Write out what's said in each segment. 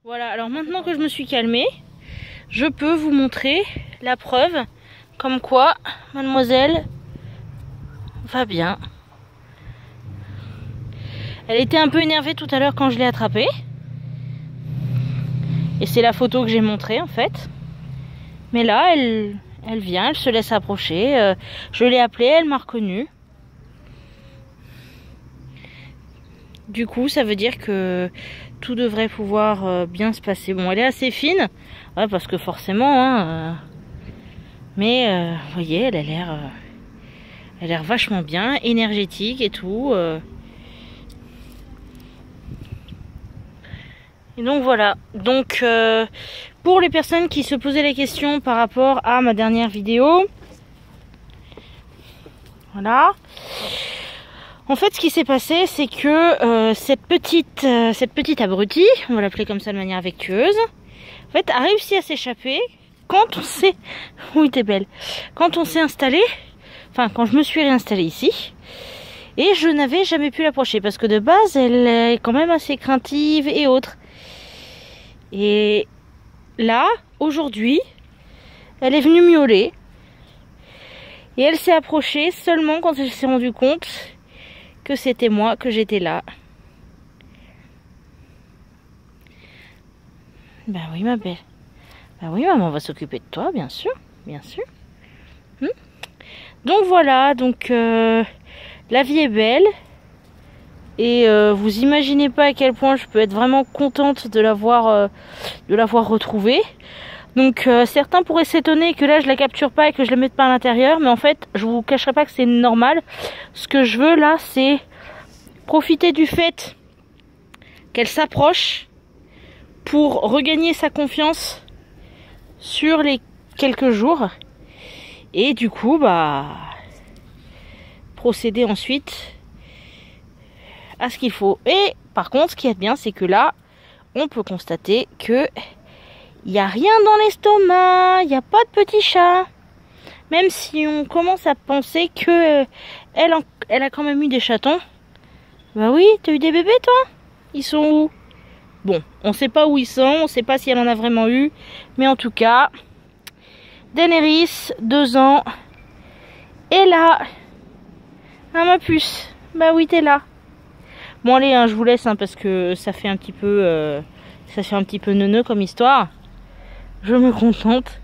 Voilà, alors maintenant que je me suis calmée, je peux vous montrer la preuve comme quoi mademoiselle va bien. Elle était un peu énervée tout à l'heure quand je l'ai attrapée. Et c'est la photo que j'ai montrée en fait. Mais là, elle vient, elle se laisse approcher. Je l'ai appelée, elle m'a reconnue. Du coup, ça veut dire que tout devrait pouvoir bien se passer. Bon, elle est assez fine, ouais, parce que forcément, hein, mais vous voyez, elle a l'air vachement bien, énergétique et tout. Et donc voilà. Donc pour les personnes qui se posaient les questions par rapport à ma dernière vidéo, voilà. En fait, ce qui s'est passé, c'est que cette petite abrutie, on va l'appeler comme ça de manière affectueuse, en fait, a réussi à s'échapper quand on s'est... Oui, t'es belle. Quand on s'est installé, enfin, quand je me suis réinstallée ici, et je n'avais jamais pu l'approcher, parce que de base, elle est quand même assez craintive et autres. Et là, aujourd'hui, elle est venue miauler, et elle s'est approchée seulement quand elle s'est rendue compte que c'était moi, que j'étais là. Ben oui, ma belle. Ben oui, maman va s'occuper de toi, bien sûr. Bien sûr. Donc voilà, donc la vie est belle. Et vous imaginez pas à quel point je peux être vraiment contente de l'avoir retrouvée. Donc certains pourraient s'étonner que là je la capture pas et que je la mette pas à l'intérieur, mais en fait je vous cacherai pas que c'est normal. Ce que je veux là, c'est profiter du fait qu'elle s'approche pour regagner sa confiance sur les quelques jours, et du coup bah procéder ensuite à ce qu'il faut. Et par contre, ce qui est bien, c'est que là on peut constater que il n'y a rien dans l'estomac, il n'y a pas de petit chat. Même si on commence à penser que elle a quand même eu des chatons. Bah oui, t'as eu des bébés toi? Ils sont où? Bon, on sait pas où ils sont, on sait pas si elle en a vraiment eu. Mais en tout cas, Daenerys, 2 ans, est là. Ah ma puce, bah oui t'es là. Bon allez, hein, je vous laisse hein, parce que ça fait un petit peu neuneux comme histoire. Je me contente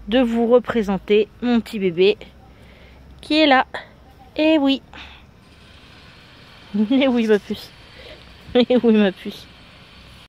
de vous représenter mon petit bébé qui est là. Et oui. Et oui ma puce. Et oui ma puce.